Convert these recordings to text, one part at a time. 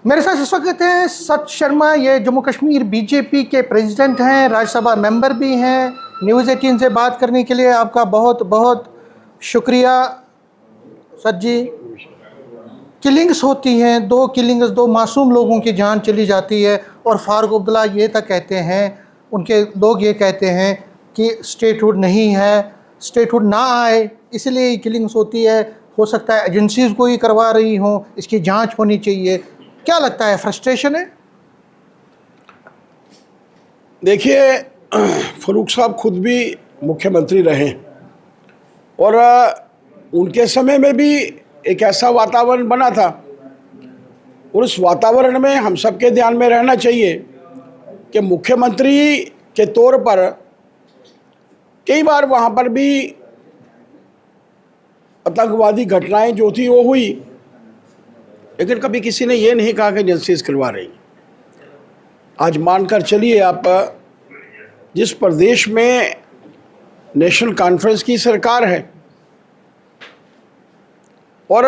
मेरे साथ इस वक्त हैं सत शर्मा। ये जम्मू कश्मीर बीजेपी के प्रेसिडेंट हैं, राज्यसभा मेंबर भी हैं। न्यूज़ 18 से बात करने के लिए आपका बहुत बहुत शुक्रिया सत जी। किलिंग्स होती हैं, दो मासूम लोगों की जान चली जाती है और फारूक अब्दुल्ला ये तक कहते हैं, उनके लोग ये कहते हैं कि स्टेटहुड नहीं है, स्टेटहुड ना आए इसलिए ये किलिंग्स होती है। हो सकता है एजेंसीज़ को ही करवा रही हों, इसकी जांच होनी चाहिए। क्या लगता है, फ्रस्ट्रेशन है? देखिए, फारूक साहब खुद भी मुख्यमंत्री रहे और उनके समय में भी एक ऐसा वातावरण बना था और उस वातावरण में हम सबके ध्यान में रहना चाहिए कि मुख्यमंत्री के तौर पर कई बार वहाँ पर भी आतंकवादी घटनाएं जो थी वो हुई, लेकिन कभी किसी ने ये नहीं कहा कि एजेंसीज करवा रही। आज मानकर चलिए आप, जिस प्रदेश में नेशनल कॉन्फ्रेंस की सरकार है और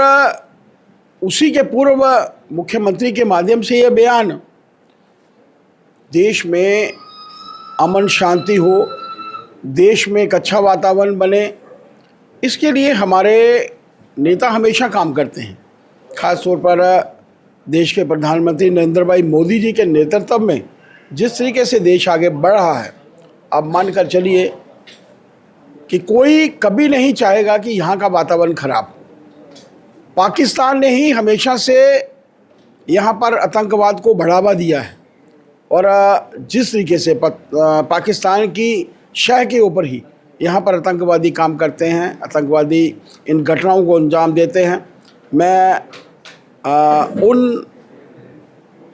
उसी के पूर्व मुख्यमंत्री के माध्यम से ये बयान, देश में अमन शांति हो, देश में एक अच्छा वातावरण बने, इसके लिए हमारे नेता हमेशा काम करते हैं। ख़ास तौर पर देश के प्रधानमंत्री नरेंद्र भाई मोदी जी के नेतृत्व में जिस तरीके से देश आगे बढ़ रहा है, अब मानकर चलिए कि कोई कभी नहीं चाहेगा कि यहाँ का वातावरण खराब हो। पाकिस्तान ने ही हमेशा से यहाँ पर आतंकवाद को बढ़ावा दिया है और जिस तरीके से पाकिस्तान की शह के ऊपर ही यहाँ पर आतंकवादी काम करते हैं, आतंकवादी इन घटनाओं को अंजाम देते हैं। मैं उन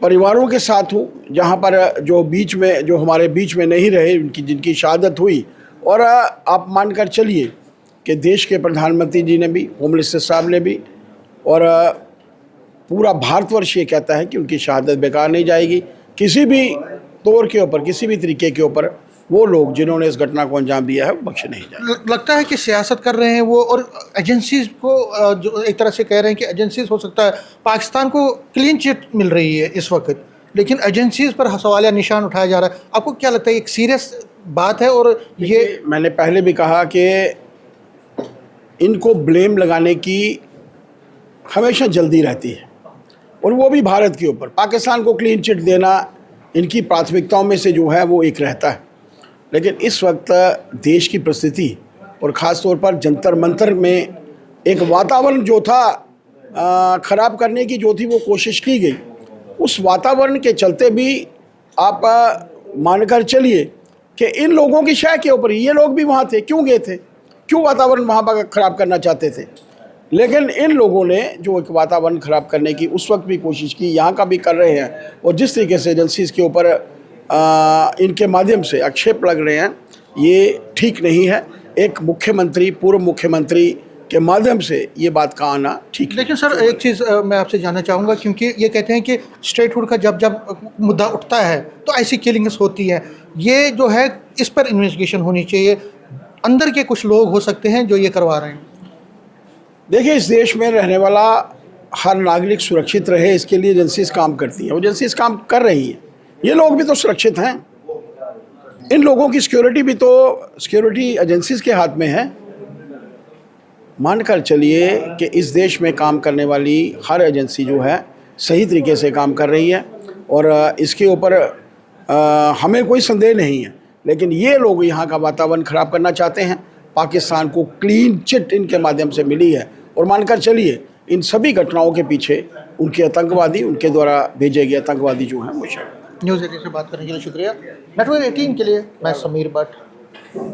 परिवारों के साथ हूँ जहाँ पर जो हमारे बीच में नहीं रहे, जिनकी शहादत हुई। और आप मानकर चलिए कि देश के प्रधानमंत्री जी ने भी, होम मिनिस्टर साहब ने भी, और पूरा भारतवर्ष ये कहता है कि उनकी शहादत बेकार नहीं जाएगी। किसी भी तौर के ऊपर, किसी भी तरीके के ऊपर वो लोग जिन्होंने इस घटना को अंजाम दिया है वो बख्शे नहीं जाए। लगता है कि सियासत कर रहे हैं वो, और एजेंसीज को जो एक तरह से कह रहे हैं कि एजेंसीज, हो सकता है पाकिस्तान को क्लीन चिट मिल रही है इस वक्त, लेकिन एजेंसीज पर सवालिया निशान उठाया जा रहा है। आपको क्या लगता है, एक सीरियस बात है? और ये मैंने पहले भी कहा कि इनको ब्लेम लगाने की हमेशा जल्दी रहती है और वो भी भारत के ऊपर। पाकिस्तान को क्लीन चिट देना इनकी प्राथमिकताओं में से जो है वो एक रहता है, लेकिन इस वक्त देश की परिस्थिति और ख़ास तौर पर जंतर मंतर में एक वातावरण जो था ख़राब करने की जो थी वो कोशिश की गई, उस वातावरण के चलते भी आप मानकर चलिए कि इन लोगों की शय के ऊपर ही, ये लोग भी वहाँ थे, क्यों गए थे, क्यों वातावरण वहाँ पर ख़राब करना चाहते थे, लेकिन इन लोगों ने जो एक वातावरण ख़राब करने की उस वक्त भी कोशिश की, यहाँ का भी कर रहे हैं। और जिस तरीके से एजेंसीज़ के ऊपर इनके माध्यम से आक्षेप लग रहे हैं, ये ठीक नहीं है। एक मुख्यमंत्री, पूर्व मुख्यमंत्री के माध्यम से ये बात का आना ठीक है। लेकिन सर, एक चीज़ मैं आपसे जानना चाहूँगा, क्योंकि ये कहते हैं कि स्टेटहुड का जब मुद्दा उठता है तो ऐसी किलिंग्स होती हैं। ये जो है, इस पर इन्वेस्टिगेशन होनी चाहिए। अंदर के कुछ लोग हो सकते हैं जो ये करवा रहे हैं। देखिए, इस देश में रहने वाला हर नागरिक सुरक्षित रहे, इसके लिए एजेंसीज काम करती हैं, एजेंसीज काम कर रही हैं। ये लोग भी तो सुरक्षित हैं, इन लोगों की सिक्योरिटी भी तो सिक्योरिटी एजेंसीज के हाथ में है। मानकर चलिए कि इस देश में काम करने वाली हर एजेंसी जो है सही तरीके से काम कर रही है और इसके ऊपर हमें कोई संदेह नहीं है, लेकिन ये लोग यहाँ का वातावरण ख़राब करना चाहते हैं। पाकिस्तान को क्लीन चिट इनके माध्यम से मिली है और मानकर चलिए इन सभी घटनाओं के पीछे उनके आतंकवादी, उनके द्वारा भेजे गए आतंकवादी जो हैं वो शायद। न्यूज़ 18 से बात करने के लिए शुक्रिया। नेटवर्क 18 के लिए मैं समीर भट्ट।